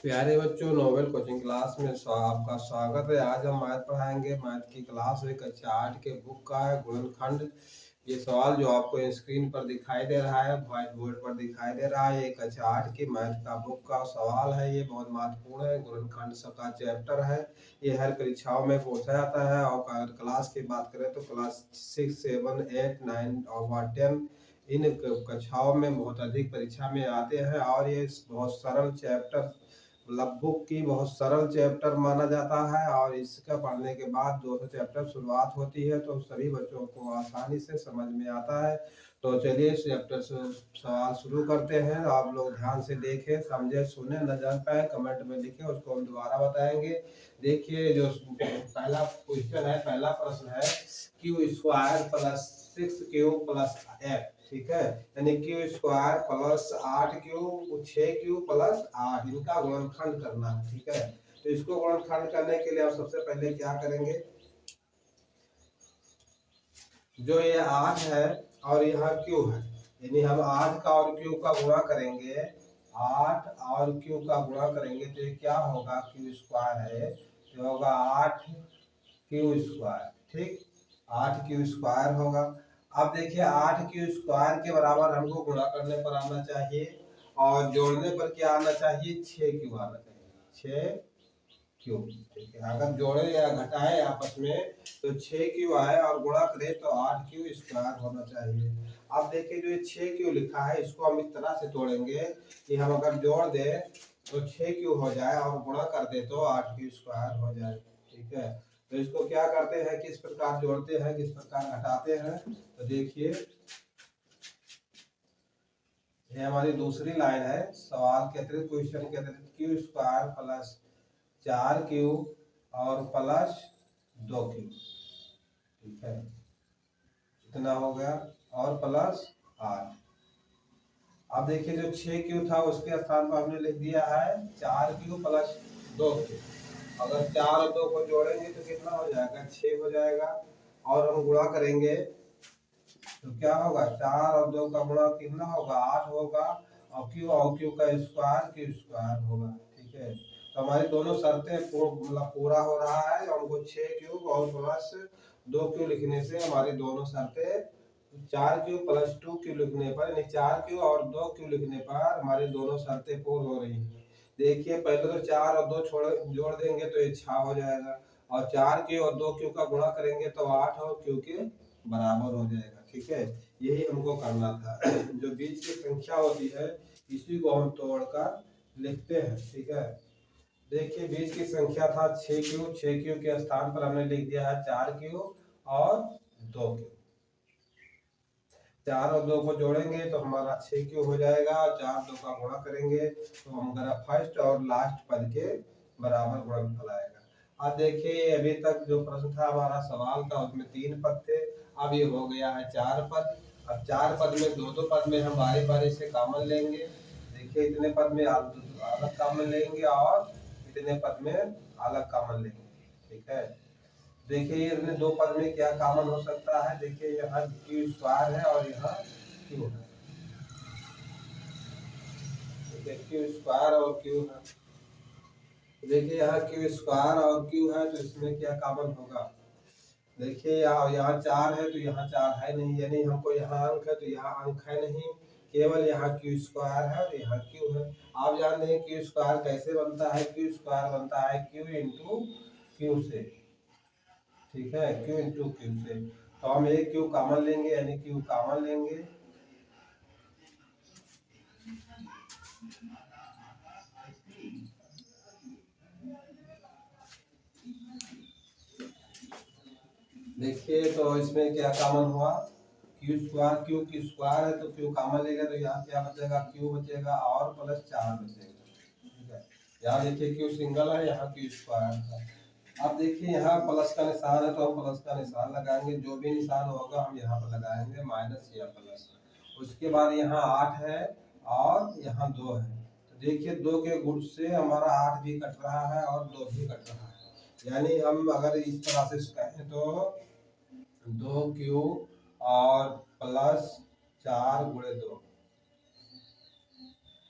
प्यारे बच्चों, novel coaching class में आपका स्वागत है। आज हम मैथ पढ़ाएंगे। मैथ की क्लास है, कक्षा 8 के बुक का है गुणनखंड। ये सवाल जो आपको स्क्रीन पर दिखाई दे रहा है, व्हाइट बोर्ड पर दिखाई दे रहा है, ये कक्षा 8 की मैथ का बुक का सवाल है। ये बहुत महत्वपूर्ण है, गुणनखंड सबका चैप्टर है। ये हर परीक्षाओं में पूछा जाता है। और अगर क्लास की बात करें तो क्लास 6, 7, 8, 9 और 10 इन कक्षाओं में बहुत अधिक परीक्षा में आते हैं। और ये बहुत सरल चैप्टर, मतलब बुक की बहुत सरल चैप्टर माना जाता है। और इसका पढ़ने के बाद 200 चैप्टर शुरुआत होती है, तो सभी बच्चों को आसानी से समझ में आता है। तो चलिए इस चैप्टर से सवाल शुरू करते हैं। आप लोग ध्यान से देखें, समझे, सुने, न जान पाए कमेंट में लिखें, उसको हम दोबारा बताएंगे। देखिए जो पहला क्वेश्चन है, पहला प्रश्न है Q square plus 6 Q plus F. ठीक है, यानी Q square plus 8 Q 6 Q plus 8, इनका गुणनखंड करना है। ठीक है, तो इसको गुणनखंड करने के लिए आप सबसे पहले क्या करेंगे, जो ये 8 है और यहाँ क्यू है, यानी हम 8 का और क्यू का गुणा करेंगे। 8 और क्यू का गुणा करेंगे तो ये क्या होगा, क्यू स्क्वायर है तो होगा 8 क्यू स्क्वायर। ठीक, 8 क्यू स्क्वायर होगा। अब देखिए 8 क्यू स्क्वायर के बराबर हमको गुणा करने पर आना चाहिए, और जोड़ने पर क्या आना चाहिए, 6 क्यू आना चाहिए। 6 क्यू। ठीक है, अगर जोड़े या घटाए आपस में तो 6 क्यू आए और गुणा करें तो 8 क्यू स्क्वायर होना चाहिए। अब देखिए जो ये 6 क्यू लिखा है, इसको हम इस तरह से तोड़ेंगे कि हम अगर जोड़ दें तो 6 क्यू हो जाए और गुणा कर दे तो 8 क्यू स्क्वायर हो जाए। ठीक है, तो इसको क्या करते हैं, किस प्रकार जोड़ते हैं, किस प्रकार घटाते हैं, तो देखिए ये हमारी दूसरी लाइन है। सवाल के अतिरिक्त, क्वेश्चन के अतिरिक्त क्यू स्क्वायर प्लस 4 क्यू और प्लस 2 क्यू। ठीक है, इतना हो गया, और प्लस 8। अब देखिए जो 6 क्यू था उसके स्थान पर हमने लिख दिया है 4 क्यू प्लस 2 क्यू। अगर 4 और 2 को जोड़ेंगे तो कितना हो जाएगा, 6 हो जाएगा। और हम गुणा करेंगे तो क्या होगा, 4 और 2 का गुणा कितना होगा, 8 होगा। और क्यू का स्क्वायर क्यू स्क्वायर होगा। ठीक है, तो हमारी दोनों शर्तें मतलब पूरा हो रहा है। हमको 6 क्यूब और प्लस 2 क्यू लिखने से हमारी दोनों शर्तें, 4 क्यू प्लस 2 क्यू लिखने पर, यानी 4 क्यू और 2 क्यू लिखने पर हमारी दोनों शर्तें पूर्ण हो रही हैं। देखिए पहले तो 4 और 2 जोड़ देंगे तो ये 6 हो जाएगा, और 4 क्यू और 2 क्यू का गुणा करेंगे तो 8 और क्यू के बराबर हो जाएगा। ठीक है, यही हमको करना था। जो बीच की संख्या होती है इसी को हम तोड़कर लिखते हैं। ठीक है, देखिए बीच की संख्या था 6 क्यू, 6 क्यू के स्थान पर हमने लिख दिया है 4 क्यू और 2 क्यू। 4 और 2 को जोड़ेंगे तो हमारा 6 क्यू हो जाएगा, और 4 2 का गुणा करेंगे तो हमारा फर्स्ट और लास्ट पद के बराबर गुणनफल आएगा। अब देखिए अभी तक जो प्रश्न था हमारा सवाल का, उसमें 3 पद थे, अब ये हो गया है 4 पद। अब 4 पद में 2 पद में हम बारी बारी से कॉमन लेंगे। देखिए इतने पद में अलग कॉमन लेंगे और इतने पद में अलग कॉमन लेंगे। ठीक है, देखिए ये 2 पद में क्या कॉमन हो सकता है, देखिए यहाँ क्यू स्क्वायर है और यहाँ क्यू है। क्यू स्क्वायर और क्यू है, देखिए यहाँ क्यू स्क्वायर और क्यू है, तो इसमें क्या कॉमन होगा, देखिए यहाँ 4 है तो यहाँ 4 है नहीं, यानी हमको यहाँ अंक है तो यहाँ अंक है नहीं, केवल यहाँ क्यू स्क्वायर है और यहाँ क्यू है। आप जानते हैं क्यू स्क्वायर कैसे बनता है, क्यू स्क्वायर बनता है क्यू इंटू क्यू से। ठीक है, क्यू इंटू क्यू से, तो हम एक क्यू कॉमन लेंगे, यानी क्यू कॉमन लेंगे। देखिए तो इसमें क्या कॉमन हुआ, क्यू स्क्वायर, क्यू की स्क्वायर है तो क्यू कॉमन लेगा तो यहाँ क्या बचेगा, क्यू बचेगा और प्लस 4 बचेगा। ठीक है, यहाँ देखिए क्यू सिंगल है, यहाँ क्यू स्क्वायर है। अब देखिए यहाँ प्लस का निशान है तो हम प्लस का निशान लगाएंगे, जो भी निशान होगा हम यहाँ पर लगाएंगे, माइनस या प्लस। उसके बाद यहाँ 8 है और यहाँ 2 है, तो देखिए 2 के गुण से हमारा 8 भी कट रहा है और 2 भी कट रहा है। यानी हम अगर इस तरह से कहें तो 2 क्यू और प्लस 4 गुणे 2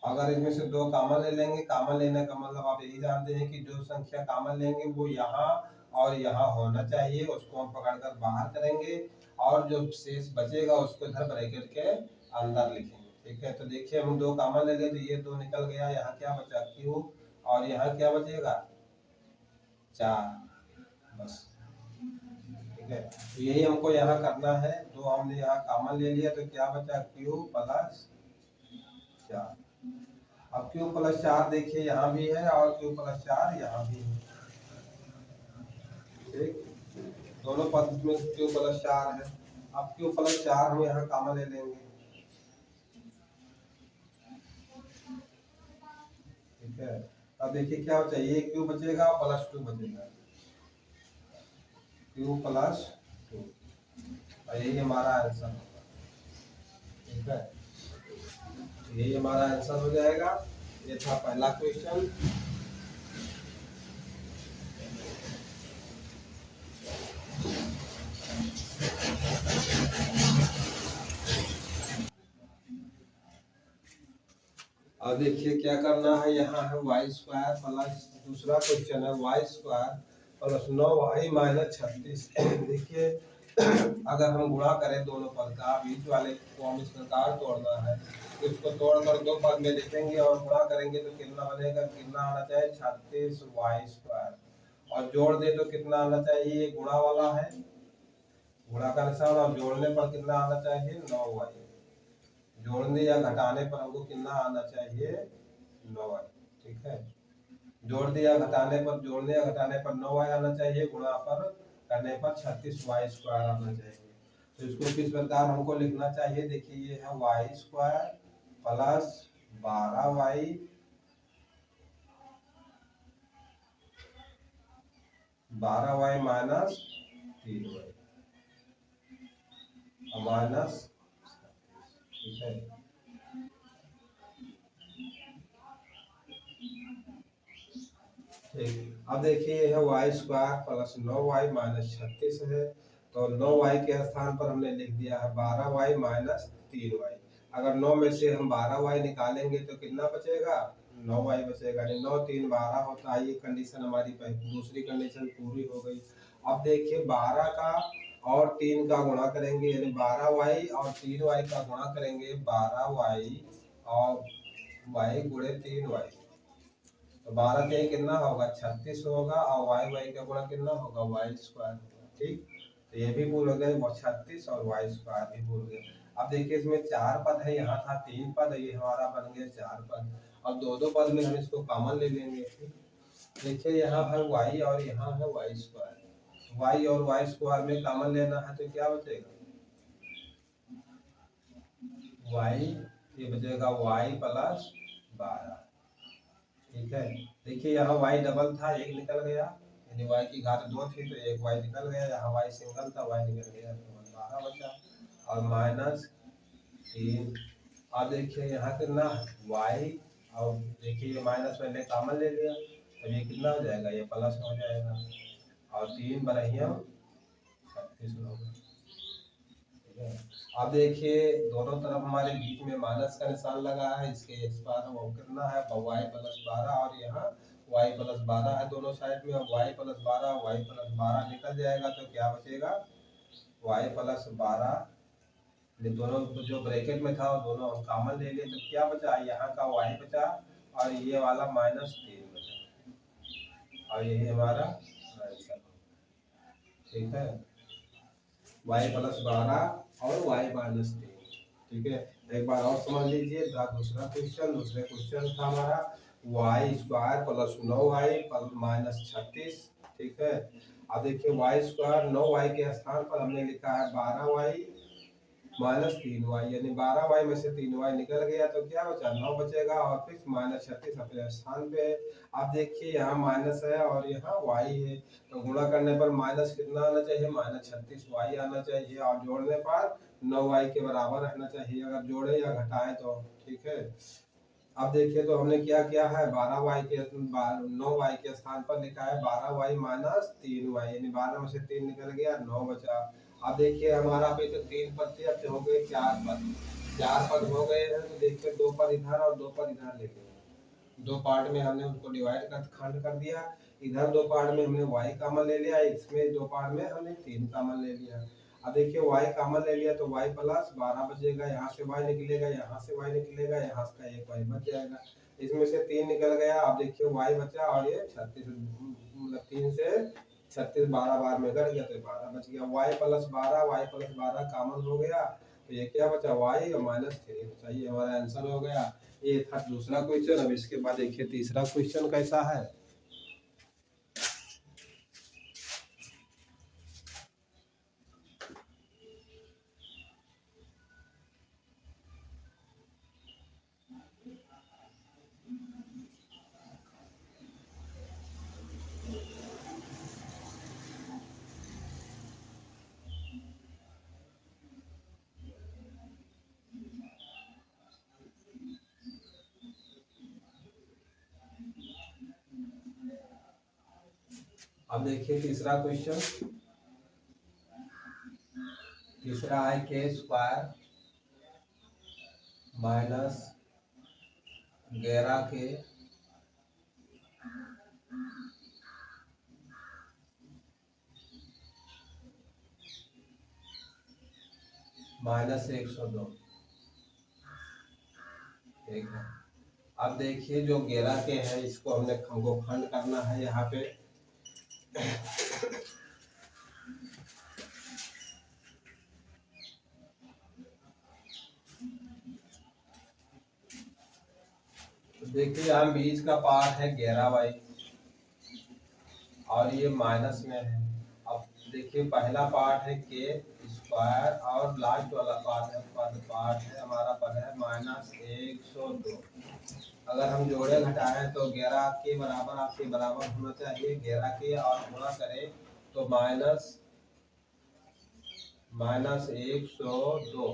अगर इसमें से दो कॉमन ले लेंगे, कॉमन लेने का मतलब आप यही जानते हैं कि जो संख्या कॉमन लेंगे वो यहाँ और यहाँ होना चाहिए, उसको हम पकड़कर बाहर करेंगे और जो शेष बचेगा उसको इधर ब्रैकेट के अंदर लिखेंगे। ठीक है, तो देखिए हम दो कॉमन ले लें तो ये दो निकल गया, यहाँ क्या बचा क्यू और यहाँ क्या बचेगा 4, बस। ठीक है, तो यही हमको यहाँ करना है। दो हमने यहाँ कॉमन ले लिया तो क्या बचा क्यू प्लस 4। अब क्यू प्लस 4 देखिए यहाँ भी है और क्यू प्लस 4 यहाँ भी है। ठीक, दोनों पद में क्यू प्लस 4 है। अब क्यू प्लस 4 हम यहाँ कॉमन ले लेंगे। ठीक है, अब देखिए क्या बचा, ये क्यू बचेगा और प्लस 2 बचेगा, क्यू प्लस 2, और यही हमारा आंसर होगा। ठीक है, यही हमारा आंसर हो जाएगा। ये था पहला क्वेश्चन। अब देखिए क्या करना है, यहाँ है वाई स्क्वायर प्लस, दूसरा क्वेश्चन है Y square plus 9y minus 36। देखिए अगर हम गुणा करें दोनों पद का, बीच वाले को हम इस प्रकार तोड़ना है तो इसको तोड़कर दो पद में लिखेंगे और गुणा करेंगे तो कितना बनेगा, कितना आना चाहिए 36y स्क्वायर, और जोड़ दे तो कितना आना चाहिए, ये गुणा वाला है, गुणा का निशान, और जोड़ने पर कितना आना चाहिए 9y, जोड़ने या घटाने पर हमको कितना आना चाहिए 9y। ठीक है, जोड़ दिया घटाने पर, जोड़ने या घटाने पर 9y आना चाहिए, गुणा पर करने पर 36y स्क्वायर आना चाहिए। तो इसको किस प्रकार हमको लिखना चाहिए, देखिए ये है Y square plus 12y minus 3y minus. ठीक है, ठीक, अब देखिए यह है Y square plus 9y minus 36 है, तो 9y के स्थान पर हमने लिख दिया है 12y माइनस 3y। अगर 9 में से हम 12y निकालेंगे तो कितना बचेगा 9y बचेगा, नहीं 9 3 12 होता है। ये कंडीशन हमारी दूसरी कंडीशन पूरी हो गई। अब देखिए 12 का और 3 का गुणा करेंगे, यानी 12y और 3y का गुणा करेंगे, 12y और y गुणे 3y, तो 12 के कितना होगा 36 होगा, और वाई वाई का गुणा कितना होगा वाई स्क्वायर होगा। ठीक, तो ये भी भूल हो गए 36 और वाई स्क्वायर भी भूल गए। अब देखिए इसमें 4 पद है, यहाँ था 3 पद, ये हमारा बन गया 4 पद। अब दो पद में हम इसको कॉमन ले लेंगे। देखिए यहाँ है वाई और यहाँ है वाई स्क्वायर, वाई और वाई स्क्वायर में कॉमन लेना है तो क्या बचेगा वाई, ये बचेगा वाई प्लस 12। ठीक है, देखिए यहाँ y डबल था, एक निकल गया, यानी y की घात 2 थी तो एक y निकल गया, यहाँ y सिंगल था, y निकल गया तो 12 बचा, और माइनस 3। अब देखिए यहाँ कितना y, और देखिए ये माइनस पहले कॉमन ले लिया तो ये कितना हो जाएगा, ये प्लस हो जाएगा, और 3 बरहिया 36 होगा। अब देखिए दोनों तरफ हमारे बीच में माइनस का निशान लगा है, इसके एक्स बार वो कितना है y प्लस 12, और यहाँ y प्लस 12 है दोनों साइड में, और y प्लस 12 y प्लस 12 निकल जाएगा तो क्या बचेगा y प्लस 12, दोनों जो ब्रैकेट में था वो दोनों हम कॉमन ले लिए तो क्या बचा, यहाँ का y बचा और ये वाला माइनस 3 बचा, और यही हमारा आंसर। ठीक है, y प्लस 12 और y माइनस 3। ठीक है, एक बार और समझ लीजिए दूसरा क्वेश्चन। दूसरे क्वेश्चन था हमारा Y square plus 9y minus 36। ठीक है, अब देखिए वाई स्क्वायर 9y के स्थान पर हमने लिखा है 12y माइनस 3y, यानी 12y में से 3y निकल गया तो क्या बचा 9 बचेगा, और फिर माइनस 36 अपने स्थान पे है। अब देखिए यहाँ माइनस है और यहाँ y है, तो गुणा करने पर माइनस कितना आना चाहिए माइनस 36y आना चाहिए, और जोड़ने पर 9y के बराबर रहना चाहिए अगर जोड़े या घटाएं तो। ठीक है, अब देखिए तो हमने क्या किया है 12y के 9y के स्थान पर लिखा है 12y माइनस 3y, यानी 12 में से 3 निकल गया 9 बचा। अब देखिए हमारा पे तो 3 पद थे, अब हो गए 4 पद। 4 पद हो गए हैं, तो देखिए 2 पद इधर और 2 पद इधर लेके गए। 2 पार्ट में हमने उनको डिवाइड कर खंड कर दिया। इधर 2 पार्ट में हमने y कॉमन ले लिया, इसमें 2 पार्ट में हमने 3 कॉमन ले लिया। अब देखिए y कॉमन ले लिया तो y प्लस 12 बचेगा, यहाँ से y निकलेगा, यहाँ से y निकलेगा, यहाँ से एक y बच जाएगा। इसमें से 3 निकल गया। अब देखिए y बचा और ये 36 मतलब 3 से 36 12 बार में कट गया तो 12 बच गया। y प्लस 12 कॉमन हो गया तो ये क्या बचा y और माइनस 3 बचा। ये हमारा आंसर हो गया। ये था दूसरा क्वेश्चन। अब इसके बाद देखिए तीसरा क्वेश्चन कैसा है। अब देखिए तीसरा क्वेश्चन। तीसरा है के स्क्वायर माइनस 11 के माइनस 102। ठीक है। अब देखिए जो 11 के है इसको हमने खंड करना है यहाँ पे। तो देखिए यहाँ बीच का पार्ट है 11y और ये माइनस में है। अब देखिए पहला पार्ट है के स्क्वायर और लास्ट वाला पार्ट है हमारा पद है माइनस 102। अगर हम जोड़े घटाएं तो 11 के बराबर आपके बराबर होना चाहिए। 11 के और गुणा करें तो माइनस 102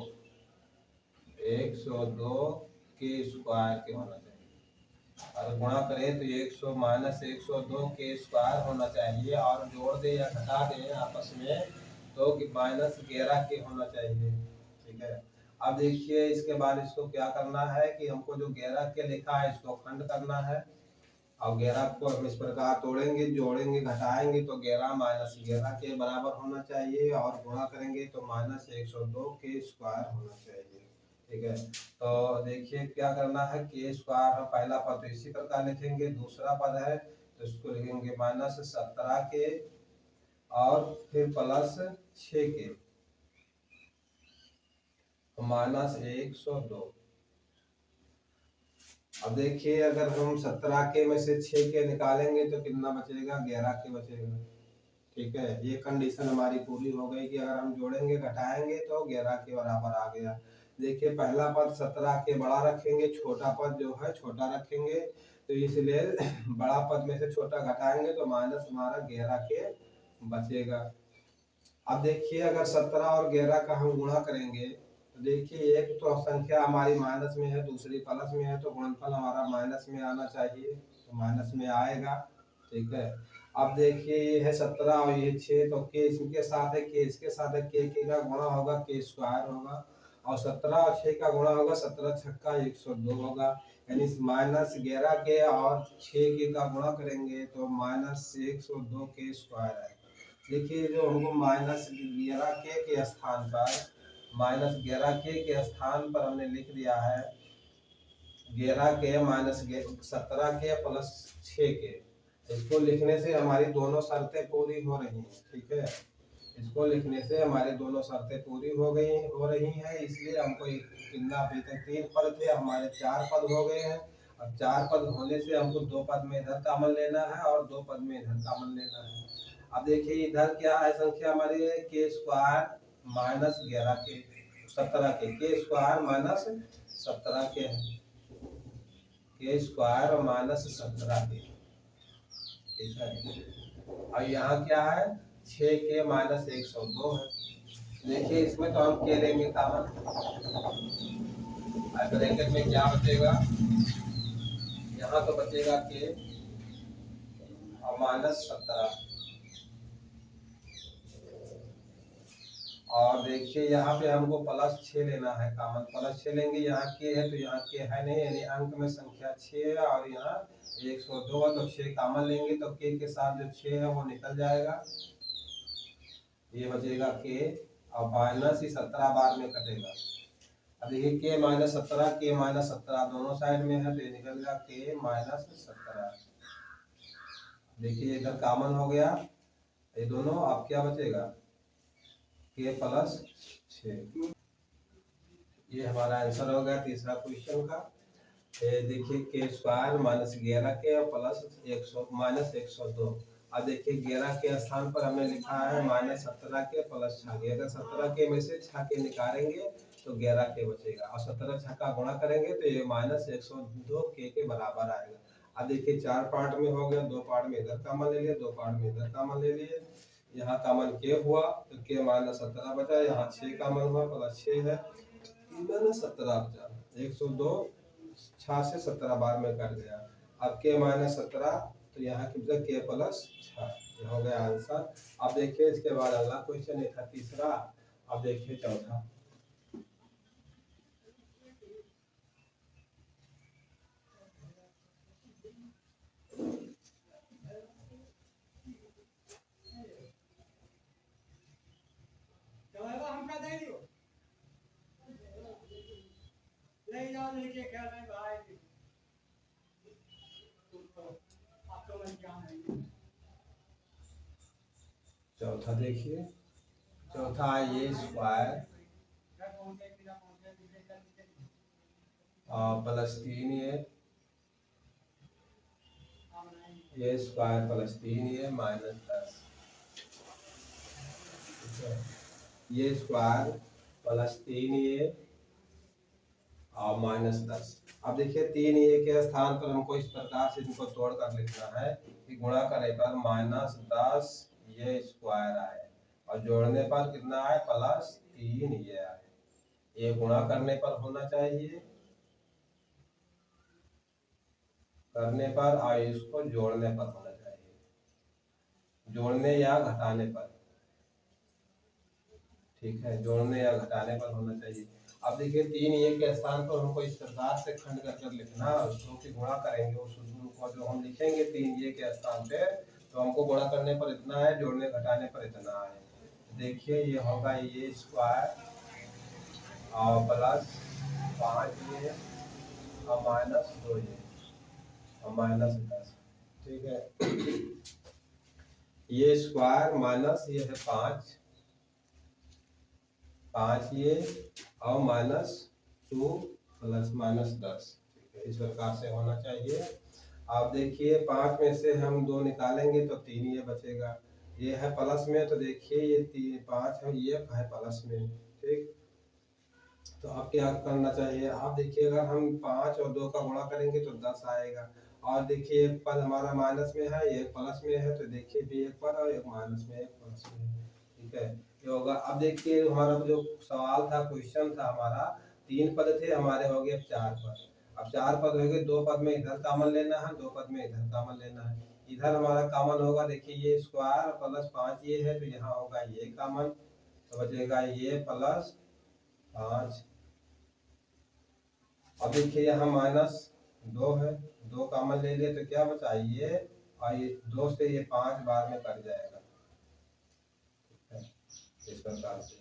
के स्क्वायर के होना चाहिए। अगर गुणा करें तो 102 के स्क्वायर होना चाहिए और जोड़ दे या घटा दे आपस में तो माइनस 11 के होना चाहिए। ठीक है। अब देखिए इसके बाद इसको क्या करना है कि हमको जो 11 के लिखा है इसको खंड करना है और 11 को हम इस प्रकार तोड़ेंगे, जोड़ेंगे, घटाएंगे तो 11 माइनस 11 के बराबर होना चाहिए और गुणा करेंगे तो माइनस 102 के स्क्वायर होना चाहिए। ठीक है। तो देखिए क्या करना है के स्क्वायर है पहला पद तो इसी प्रकार लिखेंगे। दूसरा पद है तो इसको लिखेंगे माइनस 17 के और फिर प्लस 6 के तो माइनस 102। अब देखिए अगर हम 17 के में से 6 के निकालेंगे तो कितना बचेगा 11 के बचेगा। ठीक है। ये कंडीशन हमारी पूरी हो गई कि अगर हम जोड़ेंगे घटाएंगे तो 11 के बराबर आ गया। देखिए पहला पद 17 के बड़ा रखेंगे, छोटा पद जो है छोटा रखेंगे तो इसलिए बड़ा पद में से छोटा घटाएंगे तो माइनस हमारा 11 के बचेगा। अब देखिए अगर 17 और 11 का हम गुणा करेंगे तो देखिए एक तो संख्या हमारी माइनस में है, दूसरी प्लस में है तो गुणनफल हमारा माइनस में आना चाहिए तो माइनस में आएगा। ठीक है। अब देखिए ये है 17 और ये 6 तो के इसके साथ है, के इसके साथ है, के का गुणा होगा के स्क्वायर होगा और 17 और 6 का गुणा होगा 17 छक्का 102 होगा। यानी माइनस 11 के और 6 के का गुणा करेंगे तो माइनस 102 के स्क्वायर है। देखिए जो हमको माइनस 11 के स्थान पर हमने लिख दिया है 11 के माइनस 17 के प्लस 6 के। इसको लिखने से हमारी दोनों शर्तें पूरी हो रही हैं। ठीक है। इसको लिखने से हमारी दोनों शर्तें पूरी हो रही हैं। इसलिए हमको कितना अभी तक 3 पद थे हमारे 4 पद हो गए हैं। अब 4 पद होने से हमको 2 पद में इधर कॉमन लेना है और 2 पद में इधर कॉमन लेना है। अब देखिए इधर क्या है संख्या हमारी है के स्क्वायर माइनस 11 के 17 के स्क्वायर माइनस 17 के है के स्क्वायर और माइनस 17 के। ठीक है। और यहाँ क्या है 6 के माइनस 102 है। देखिए इसमें तो हम के लेंगे कॉमन। ब्रैकेट में क्या बचेगा यहाँ तो बचेगा के और माइनस 17 और देखिए यहाँ पे हमको +6 लेना है कॉमन। +6 लेंगे, यहाँ के है तो यहाँ के है नहीं, यानी अंक में संख्या 6 है और यहाँ 102 है, तो 6 कॉमन लेंगे तो के साथ जो 6 है वो निकल जाएगा, ये बचेगा के और माइनस ही 17 बार में कटेगा। अब देखिए के -17 दोनों साइड में है तो ये निकल गया के -17। देखिए इधर कॉमन हो गया ये दोनों, अब क्या बचेगा के +6। ये हमारा आंसर हो गया तीसरा क्वेश्चन का। देखिए के स्क्वायर -11 के -102। अब देखिए 11 के स्थान पर हमने लिखा है -17 के +6 के। अगर 17 के में से 6 के निकालेंगे तो 11 के बचेगा और 17 6 का गुणा करेंगे तो ये -102 के बराबर आएगा। अब देखिए 4 पार्ट में हो गया, 2 पार्ट में इधर कॉमन ले लिए, 2 पार्ट में इधर कॉमन ले लिए। यहाँ कॉमन के हुआ तो के -17 बचा, यहाँ 6 कॉमन हुआ +6 है, -17 बचा। 102 6 से 17 बार में कट गया। अब के -17 तो यहाँ कितना के +6, ये हो गया आंसर। अब देखिए इसके बाद अगला क्वेश्चन ये था तीसरा। अब देखिए चौथा। चौथा देखिए, चौथा ये स्क्वायर +3 ये स्क्वायर +3 ये -10, ये स्क्वायर +3 ये और -10। अब देखिए 3 ये के स्थान पर हमको इस प्रकार से इनको तोड़ कर लिखना है कि गुणा करने पर -10 ये स्क्वायर आए और जोड़ने पर कितना आए +3 ये आए। ये गुणा करने पर होना चाहिए, करने पर और इसको जोड़ने पर होना चाहिए, जोड़ने या घटाने पर, ठीक है, जोड़ने या घटाने पर होना चाहिए। अब देखिए 3 ये के स्थान पर हमको इस प्रकार से खंड कर लिखना, उसको कि गुणा करेंगे उस को जो हम लिखेंगे 3 ये के स्थान पे, तो हमको गुणा करने पर इतना है, जोड़ने घटाने पर इतना है। देखिए ये होगा ये स्क्वायर और +5 ये और -2 ये और -10, ठीक है। ये स्क्वायर माइनस ये है 5 ये और -2 + -10, इस प्रकार से होना चाहिए। आप देखिए 5 में से हम 2 निकालेंगे तो 3 ये बचेगा, ये है प्लस में तो देखिए ये 5 है, ये है प्लस में, ठीक। तो अब क्या करना चाहिए, आप देखिए अगर हम 5 और 2 का गुणा करेंगे तो 10 आएगा। और देखिए एक पद हमारा माइनस में है, एक प्लस में है, तो देखिए भी एक पद और एक माइनस में एक प्लस में है, ठीक है, ये होगा। अब देखिए हमारा जो सवाल था, क्वेश्चन था हमारा, 3 पद थे हमारे, हो गए 4 पद। अब 4 पद हो गए, 2 पद में इधर कॉमन लेना है, 2 पद में इधर कॉमन लेना है। इधर हमारा कॉमन होगा, देखिए ये स्क्वायर +5 ये है तो यहाँ होगा ये कॉमन, तो बचेगा ये +5। अब देखिए यहाँ -2 है, 2 कॉमन ले लिए तो क्या बचा ये, और ये 2 से ये 5 बार में कट जाएगा, ठीक है, इस प्रकार से।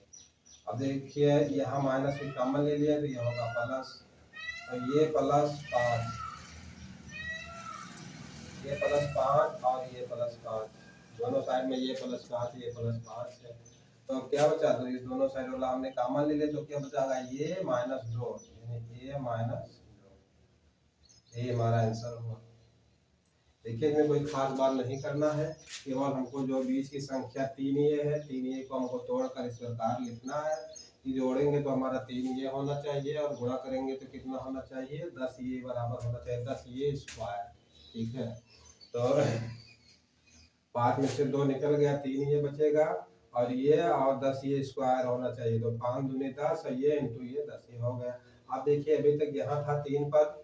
अब देखिए यहाँ माइनस भी कॉमन ले लिया तो ये होगा प्लस, तो ये +5, ये +5 और ये +5, दोनों साइड में ये +5 ये +5 है। तो अब क्या बचा, तो इस दोनों साइड वाला हमने कॉमन ले लिया तो क्या बचागा, ये -2, यानी ये -2, ये हमारा आंसर हुआ। देखिए इसमें कोई खास बात नहीं करना है, केवल हमको जो बीच की संख्या 3 ये है, 3 ये को हमको तोड़कर इस प्रकार लिखना है कि जोड़ेंगे तो हमारा 3 ये होना चाहिए और गुणा करेंगे तो कितना होना चाहिए, 10 ये बराबर होना चाहिए, 10 ये स्क्वायर, ठीक है। तो 5 में से 2 निकल गया, 3 ये बचेगा और ये और 10 ये स्क्वायर होना चाहिए, तो 5 दूनी 10 और ये इंटू ये 10 ये हो गया। अब देखिए अभी तक यहाँ था 3 पद,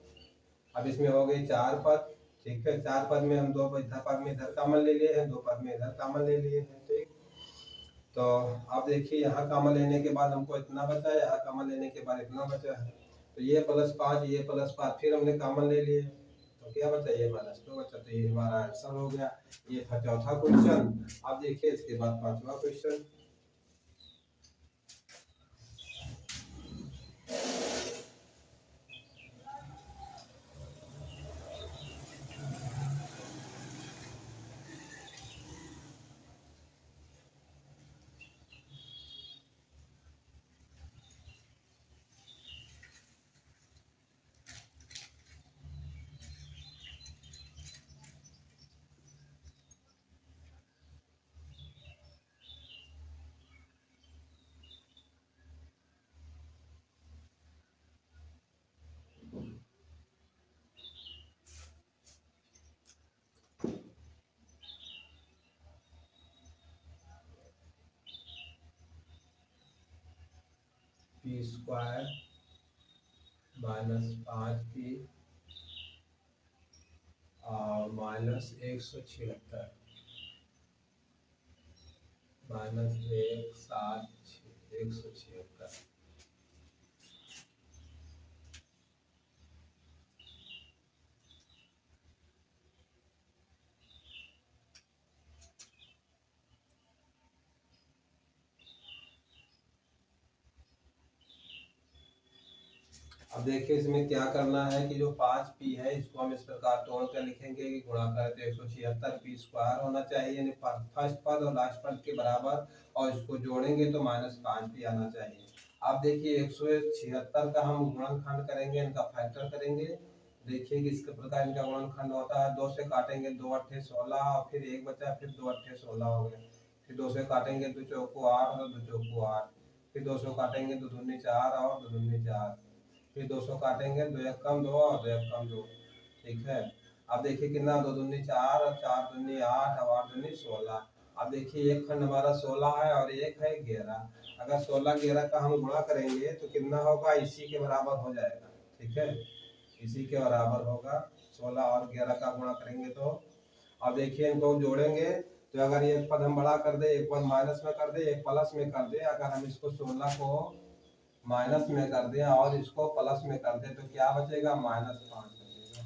अब इसमें हो गए 4 पद, ठीक है। 4 पद में हम 2 इधर पद में इधर कॉमन ले लिए हैं, 2 पद में इधर कॉमन ले लिए हैं, ठीक। तो अब देखिए यहाँ कॉमन लेने के बाद हमको इतना बचा, यहाँ कॉमन लेने के बाद इतना बचा है, तो ये +5 ये +5 फिर हमने कॉमन ले लिए तो क्या बचा, ये -2 बचा। तो ये हमारा आंसर हो गया। ये था चौथा क्वेश्चन। अब देखिए इसके बाद पांचवा क्वेश्चन। p² -5p और -176 -176। अब देखिए इसमें क्या करना है कि जो 5p है इसको हम इस प्रकार तोड़ कर लिखेंगे कि गुणा करें तो 176 p² होना चाहिए, यानी फर्स्ट पद और लास्ट पद के बराबर, और इसको जोड़ेंगे तो -5p आना चाहिए। अब देखिए 176 का हम गुणनखंड करेंगे, इनका फैक्टर करेंगे। देखिए किस प्रकार इनका गुणनखंड होता है। 2 से काटेंगे 2 8 16 और फिर 1 बचा, फिर 2 8 16 हो गए। फिर 2 से काटेंगे 2 चौको 8 और 2 चौको 8, फिर 2 से काटेंगे 2 दूनी 4 और 2 दूनी 4, फिर 200 काटेंगे 2 1 कम 2 और 2 1 कम 2। ठीक है। अब देखिए कितना, 2 दूनी 4 और 4 दूनी 8 और 8 दूनी 16। अब देखिए एक खंड हमारा 16 है और एक है 11। अगर 16 11 का हम गुणा करेंगे तो कितना होगा, इसी के बराबर हो जाएगा। ठीक है, इसी के बराबर होगा। 16 और 11 का गुणा करेंगे तो अब देखिए इनको जोड़ेंगे तो अगर एक पद हम बड़ा कर दे, एक पद माइनस में कर दे, एक प्लस में कर दे, अगर हम इसको 16 को माइनस में कर दें और इसको प्लस में कर दें तो क्या बचेगा, -5 बचेगा।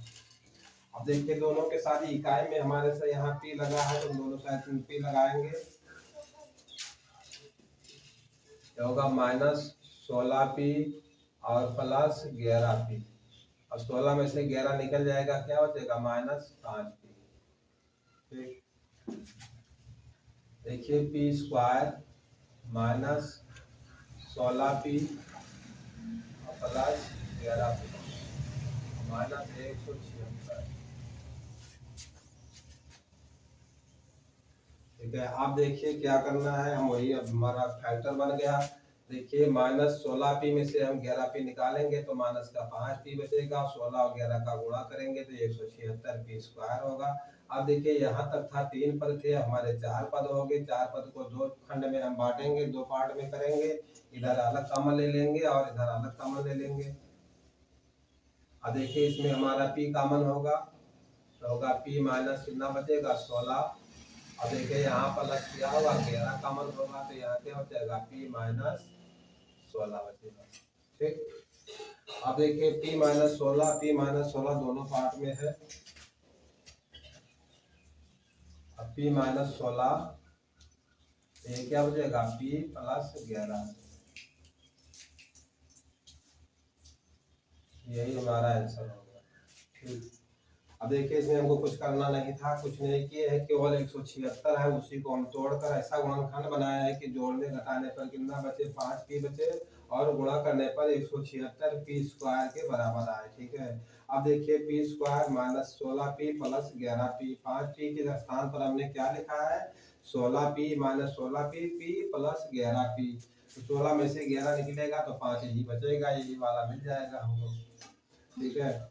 अब देखिए दोनों के साथ इकाई में हमारे से यहाँ p लगा है तो दोनों साइड में p लगाएंगे तो होगा -16p और +11p। अब 16 में से 11 निकल जाएगा, क्या बचेगा, -5p। ठीक, देखिए p² -16p +11p -176। ठीक है। आप देखिए क्या करना है, हम वही, अब हमारा फैक्टर बन गया। देखिए -16p में से हम 11p निकालेंगे तो माइनस का 5p बचेगा। 16 और 11 का गुणा करेंगे तो 176p² होगा। अब देखिए यहाँ तक था 3 पद थे, हमारे 4 पद हो गए। 4 पद को 2 खंड में हम बांटेंगे, 2 पार्ट में करेंगे। इधर अलग कॉमन ले लेंगे और इधर अलग कॉमन ले लेंगे। अब देखिए इसमें हमारा p कॉमन होगा तो होगा p माइनस कितना बचेगा, 16। अब देखिए यहाँ प्लस किया होगा, 11 कॉमन होगा तो यहाँ क्या बचेगा, p -16 बचेगा। ठीक, अब देखिए p -16 दोनों पार्ट में है। अब p -16 ये क्या बचेगा, p +11। यही हमारा आंसर होगा। ठीक, अब देखिए इसमें हमको कुछ करना नहीं था, कुछ नहीं किए है, केवल 176 है, उसी को हम तोड़कर ऐसा गुणनखंड बनाया है कि जोड़ने घटाने पर कितना बचे, 5p बचे और गुणा करने पर 176p² के बराबर आए। ठीक है। अब देखिए p² -16p +11p, 5p के स्थान पर हमने क्या लिखा है, 16p -16p p +11p। तो 16 में से 11 निकलेगा तो 5 ही बचेगा, यही वाला मिल जाएगा हमको। ठीक है।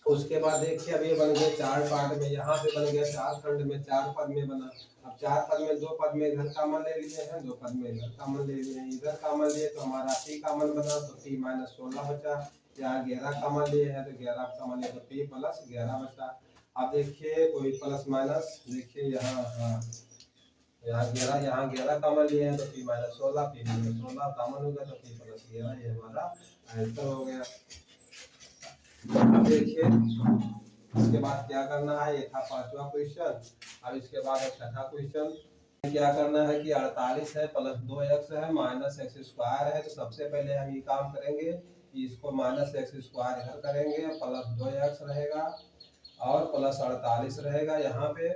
उसके बाद देखिए अब ये बन गए 4 पार्ट में, यहाँ पे बन गया 4 खंड में, 4 पद में बना। अब 4 पद में 2 पद में इधर कॉमन ले लिए हैं, 2 पद में इधर कॉमन ले लिए हैं। इधर कॉमन लिए तो हमारा p कॉमन बना तो p -16 बचा। यहाँ 11 कॉमन लिए हैं तो 11 कॉमन लिए तो p +11 बचा। अब देखिए कोई प्लस माइनस, देखिए यहाँ, हाँ यहाँ 11 कॉमन लिए हैं तो P minus 16, P minus 16 common होगा तो पी प्लस 11, ये हमारा आंसर हो गया। अब देखिए इसके बाद क्या करना है, ये था पांचवा क्वेश्चन। अब इसके बाद छठा क्वेश्चन क्या करना है कि 48 है प्लस 2x है माइनस एक्स स्क्वायर है। तो सबसे पहले हम ये काम करेंगे कि इसको माइनस एक्स स्क्वायर इधर करेंगे, प्लस 2x रहेगा और प्लस 48 रहेगा यहाँ पे।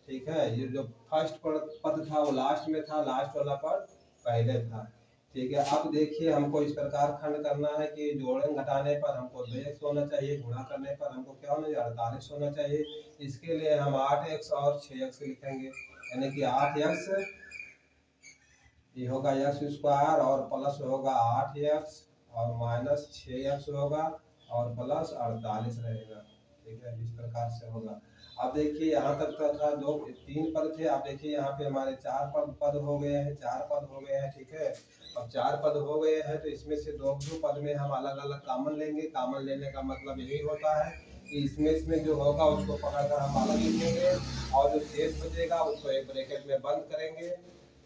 ठीक है, ये जो फर्स्ट पद था वो लास्ट में था, लास्ट वाला पद पहले था। ठीक है, अब देखिए हमको इस प्रकार खंड करना है कि जोड़ने घटाने पर हमको 2x होना चाहिए, गुणा करने पर हमको क्या होना चाहिए 48 होना चाहिए। इसके लिए हम 8x और 6x लिखेंगे, यानी कि 8x ये होगा एक्स स्क्वायर और प्लस होगा 8x और माइनस 6x होगा और प्लस 48 रहेगा। ठीक है, इस प्रकार से होगा। अब देखिए यहाँ तक तो था दो तीन पद थे, अब देखिए यहाँ पे हमारे चार पद हो गए हैं, चार पद हो गए हैं। ठीक है, अब चार पद हो गए हैं तो इसमें से दो पद में हम अलग अलग कॉमन लेंगे। कॉमन लेने का मतलब यही होता है कि इसमें जो होगा उसको पकड़कर हम अलग लिखेंगे और जो शेष बचेगा उसको एक ब्रैकेट में बंद करेंगे।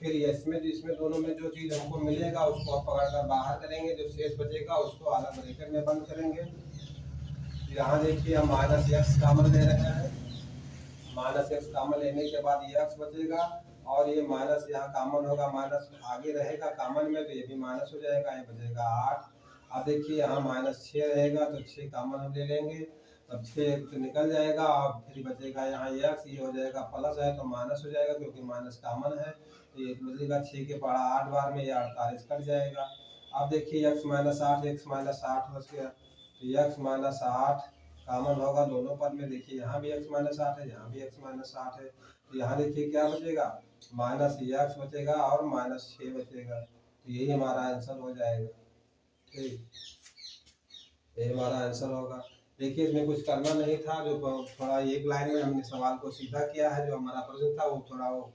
फिर इसमें दोनों में जो चीज हमको मिलेगा उसको पकड़ कर बाहर करेंगे, जो शेष बचेगा उसको अलग ब्रैकेट में बंद करेंगे। यहाँ देखिए हम माइनस एक्स कॉमन ले रहे हैं, माइनस एक्स कॉमन लेने के बाद ये एक्स बचेगा और ये माइनस यहाँ कॉमन होगा, माइनस आगे रहेगा कॉमन में तो ये भी माइनस हो जाएगा, ये बचेगा 8। अब देखिए यहाँ माइनस 6 रहेगा तो 6 कॉमन हम ले लेंगे, अब 6 तो निकल जाएगा और फिर बचेगा यहाँ एक्स, ये हो जाएगा प्लस है तो माइनस हो जाएगा क्योंकि माइनस कॉमन है तो ये बचेगा 6 के पढ़ा 8 बार में ये 48 कट जाएगा। अब देखिए एक्स माइनस 8, एक्स माइनस 8 बच गया तो एक्स माइनस 8 कॉमन होगा दोनों पद में। देखिए यहाँ भी x माइनस 8 है, यहाँ भी x माइनस 8 है तो यहाँ देखिए क्या बचेगा माइनस एक्स बचेगा और माइनस 6 बचेगा, तो यही हमारा आंसर हो जाएगा। ठीक, ये हमारा आंसर होगा। देखिए इसमें कुछ करना नहीं था, जो थोड़ा एक लाइन में हमने सवाल को सीधा किया है, जो हमारा प्रश्न था वो थोड़ा वो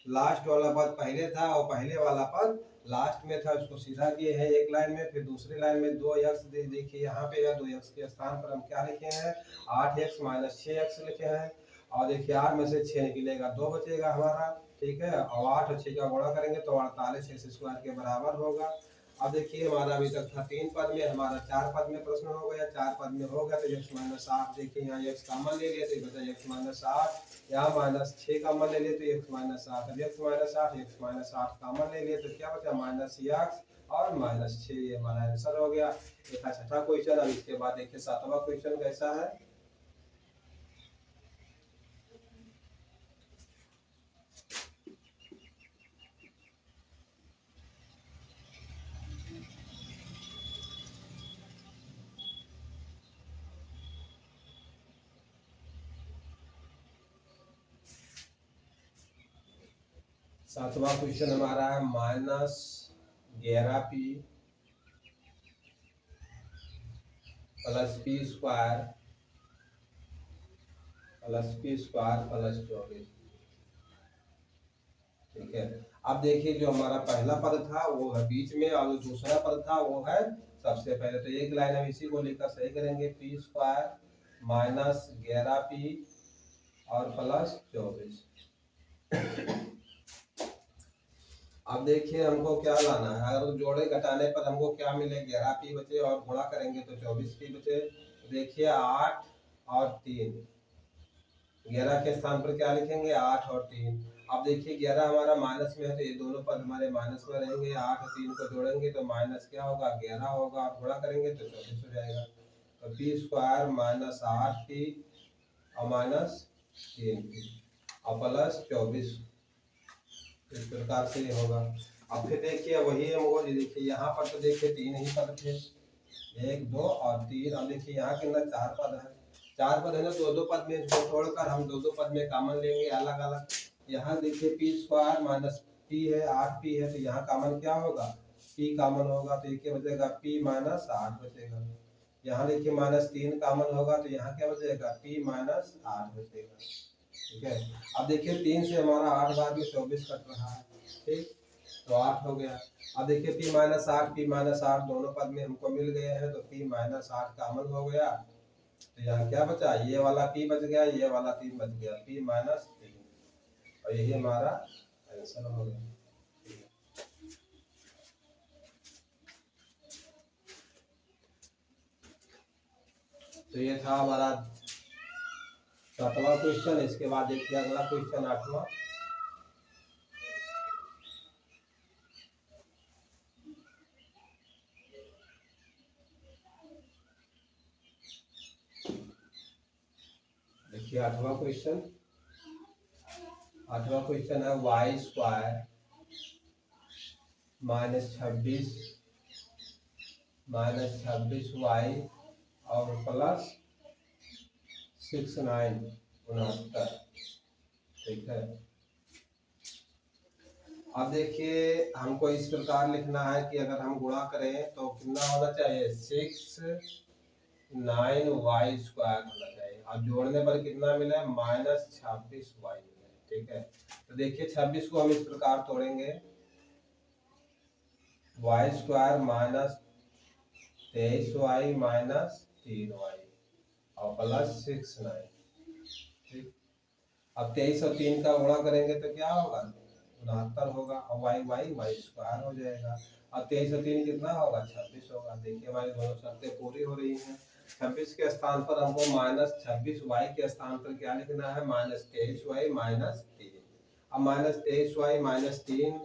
लास्ट वाला पद पहले था और पहले वाला पद लास्ट में था, उसको सीधा किए हैं एक लाइन में। फिर दूसरी लाइन में 2x देखिए यहाँ पे 2x के स्थान पर हम क्या लिखे हैं 8x माइनस 6x लिखे हैं और देखिए 8 में से 6 निकलेगा 2 बचेगा हमारा। ठीक है, और 8 और 6 का गुणा करेंगे तो 48 एक्स स्क्वायर के बराबर होगा। अब देखिए हमारा अभी तक था 3 पद में, हमारा 4 पद में प्रश्न हो गया, 4 पद में हो गया तो x माइनस 8 देखिए यहाँ x कॉमन ले लिए तो बचा x माइनस 8, यहाँ माइनस 6 कॉमन ले लिए तो x माइनस 8, अब x माइनस 8 कॉमन ले लिए तो क्या बचा माइनस x और माइनस 6, ये हमारा आंसर हो गया। ये था छठा क्वेश्चन। अब इसके बाद देखिए सातवां क्वेश्चन कैसा है। सातवां क्वेश्चन हमारा है minus 11p plus P square plus 24। ठीक है, अब देखिए जो हमारा पहला पद था वो है बीच में और जो दूसरा पद था वो है सबसे पहले। तो एक लाइन हम इसी को लेकर सही करेंगे, पी स्क्वायर माइनस 11p और प्लस 24। अब देखिए हमको क्या लाना है, अगर जोड़े घटाने पर हमको क्या मिले 11p बचे और गुणा करेंगे तो 24p बचे। देखिए 8 और 3, 11 के स्थान पर क्या लिखेंगे 8 और 3। अब देखिए 11 हमारा माइनस में है तो ये दोनों पद हमारे माइनस में रहेंगे, 8 और 3 को जोड़ेंगे तो माइनस क्या होगा 11 होगा और गुणा करेंगे तो 24 हो जाएगा। तो पी स्क्वायर माइनस 8p और माइनस 3p और प्लस 24, इस प्रकार से ये होगा। अब फिर देखिए वही हमको देखिए यहाँ पर तो देखिए 3 ही पद थे, 1 2 और 3। अब देखिए यहाँ के अंदर 4 पद है, 4 पद है ना, 2 पद में इसको छोड़कर हम 2 पद में कॉमन लेंगे अलग अलग। यहाँ देखिए पी स्क्वायर माइनस पी है 8p है तो यहाँ कॉमन क्या होगा p कॉमन होगा तो ये बचेगा p माइनस 8 बचेगा। यहाँ देखिए माइनस 3 कॉमन होगा तो यहाँ क्या बचेगा p माइनस 8 बचेगा। ठीक है, अब देखिए 3 से हमारा 8 बार में 24 कट रहा है। ठीक, तो 8 हो गया। अब देखिए p माइनस 8 दोनों पद में हमको मिल गए हैं तो p माइनस 8 कॉमन हो गया तो यहाँ क्या बचा ये वाला p बच गया, ये वाला 3 बच गया, p माइनस 3 और यही हमारा आंसर हो गया। तो ये था हमारा 7वां क्वेश्चन। इसके बाद देखिए अगला क्वेश्चन 8वां। देखिए 8वां क्वेश्चन है वाई स्क्वायर -26 वाई और प्लस 69। ठीक है। अब देखिए हमको इस प्रकार लिखना है कि अगर हम गुणा करें तो कितना होना चाहिए, 69 वाई स्क्वायर होना चाहिए, और जोड़ने पर कितना मिला है, -26 वाई मिला है। ठीक है। तो देखिए 26 को हम इस प्रकार तोड़ेंगे, वाई स्क्वायर -23 वाई -3 वाई और प्लस 69। ठीक। अब 23 और 3 का गुणा करेंगे तो क्या होगा, 69 होगा, और वाई वाई वाई स्क्वायर हो जाएगा। अब 23 और 3 कितना होगा, 26 होगा। देखिए हमारी दोनों शर्तें पूरी हो रही हैं। 26 के स्थान पर हमको -26 वाई के स्थान पर क्या लिखना है, -23 वाई -3। अब -23 वाई -3,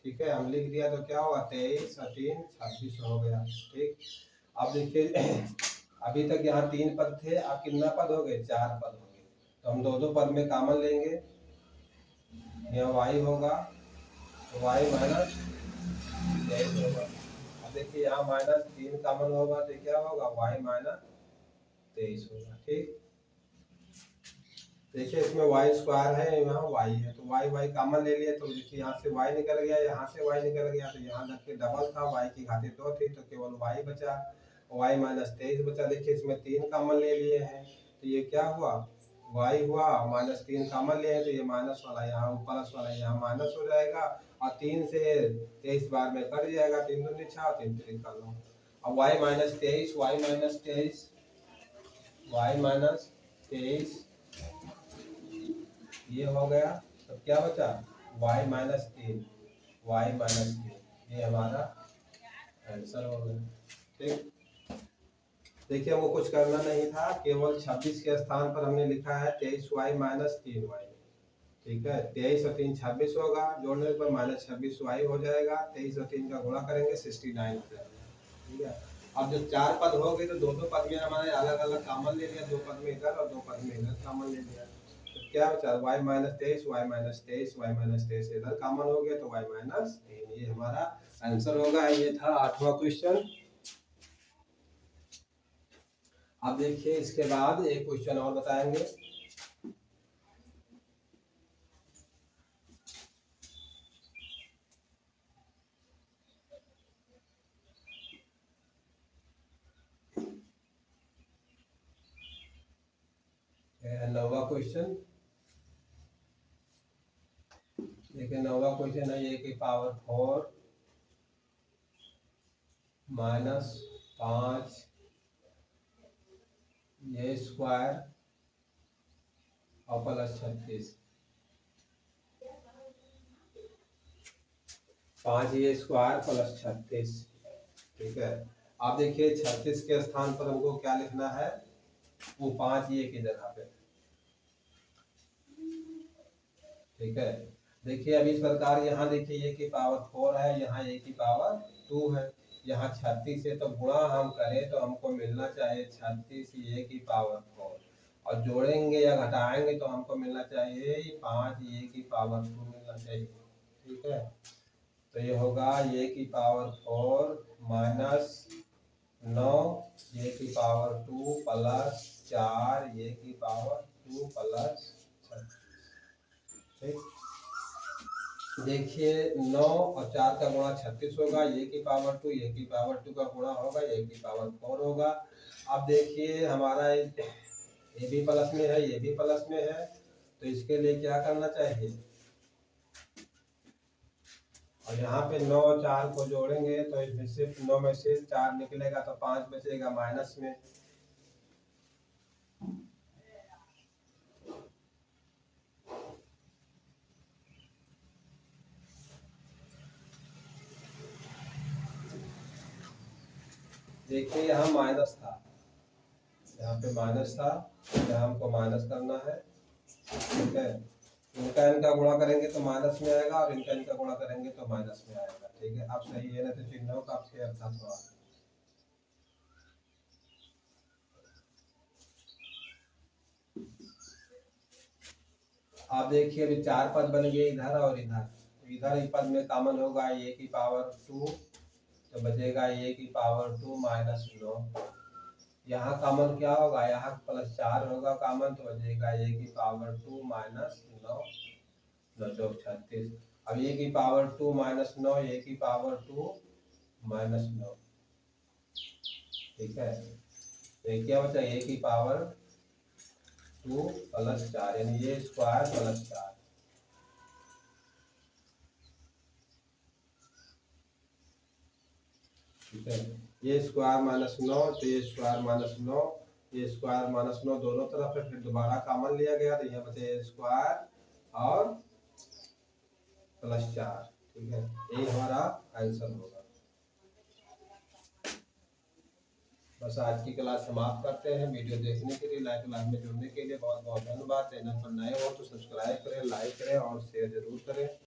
ठीक है, हम लिख दिया तो क्या होगा, 23 और 3 26 हो गया। ठीक। अब देखिए अभी तक यहाँ 3 पद थे, अब कितना पद हो गए, 4 पद हो गए। तो हम दो पद में कॉमन लेंगे, यह वाई होगा तो वाई -23 होगा। अब देखिए यहाँ -3 कॉमन होगा तो क्या होगा, वाई -23 होगा। ठीक। देखिए इसमें वाई स्क्वायर है, यहाँ वाई है, तो वाई वाई कॉमन ले लिया, तो देखिए यहाँ से वाई निकल गया, यहाँ से वाई निकल गया, तो यहाँ देखिए डबल था, वाई की घातें 2 थी तो केवल वाई बचा, वाई -23 बचा। देखिए इसमें 3 कॉमन ले लिए हैं तो ये क्या हुआ, वाई हुआ, -3 कॉमन लिए हैं तो ये माइनस वाला यहाँ, प्लस वाला यहाँ माइनस हो जाएगा, और 3 से 23 बार में कट जाएगा, 3 दूनी 6, 3 3 कर लो। अब वाई -23 ये हो गया, तो क्या बचा, y -3 ये हमारा आंसर हो गया। ठीक। देखिए हमको कुछ करना नहीं था, केवल 26 के स्थान पर हमने लिखा है 23y -3y। ठीक है, 23 और 3 26 होगा, जोड़ने पर -26y हो जाएगा, 23 और 3 का गुणा करेंगे 69 हो जाएगा। ठीक है। अब जब 4 पद हो गए तो दो पद में हमारे अलग अलग कॉमन ले लिया, 2 पद में इधर और 2 पद में इधर कॉमन ले लिया, तो क्या बचा, y -23 इधर कॉमन हो गया तो y -3, ये हमारा आंसर होगा। ये था 8वां क्वेश्चन। अब देखिए इसके बाद एक क्वेश्चन और बताएंगे। नौवा क्वेश्चन, देखिए नौवा क्वेश्चन है a की पावर 4 -5 a स्क्वायर और प्लस 36। 5 a square plus 36। ठीक है। आप देखिए 36 के स्थान पर हमको क्या लिखना है, वो 5 a की जगह पे। ठीक है। देखिए अब इस प्रकार यहाँ देखिए a की पावर 4 है, यहाँ a की पावर 2 है, यहाँ 36 से तो गुणा हम करें तो हमको मिलना चाहिए 36 a की पावर 4, और जोड़ेंगे या घटाएंगे तो हमको मिलना चाहिए 5 a की पावर 2 मिलना चाहिए। ठीक है। तो ये होगा a की पावर 4 -9 a की पावर 2 प्लस 4 a की पावर 2 प्लस 36। ठीक। देखिए 9 और 4 का गुणा 36 होगा, a की पावर 2 a की पावर 2 का गुणा होगा, a की पावर 4 होगा। अब देखिए हमारा ये भी प्लस में है, ये भी प्लस में है, तो इसके लिए क्या करना चाहिए, और यहाँ पे 9 और 4 को जोड़ेंगे तो इसमें से 9 में से 4 निकलेगा तो 5 बचेगा माइनस में। देखिए यहाँ माइनस था, यहाँ पे माइनस था, यहाँ हमको माइनस करना है, ठीक है। इनका इनका गुणा करेंगे तो माइनस में आएगा और इनका इनका गुणा करेंगे तो माइनस में आएगा, ठीक है। अब सही है ना, तो चिन्हों का फेर था थोड़ा। आप देखिए अभी 4 पद बन गए इधर और इधर, तो इधर ही पद में कॉमन होगा a की पावर 2, तो बचेगा a की पावर 2 माइनस 9। यहाँ कॉमन क्या होगा, यहाँ प्लस 4 होगा कॉमन, तो बचेगा a की पावर 2 माइनस 9, 9 चौक 36। अब a की पावर 2 माइनस 9, a की पावर 2 माइनस 9, ठीक है। तो क्या बचा, a की पावर 2 प्लस 4, यानी ये स्क्वायर प्लस 4, ठीक है। ये स्क्वायर माइनस 9, तो ये स्क्वायर माइनस 9, ये स्क्वायर माइनस 9 दोनों तरफ है, फिर दोबारा कॉमन लिया गया, तो यहाँ बचे स्क्वायर और प्लस 4, ठीक है। यही हमारा आंसर होगा। बस आज की क्लास समाप्त करते हैं। वीडियो देखने के लिए, लाइव क्लास में जुड़ने के लिए बहुत बहुत धन्यवाद। चैनल पर नए हो तो सब्सक्राइब करें, लाइक करें और शेयर जरूर करें।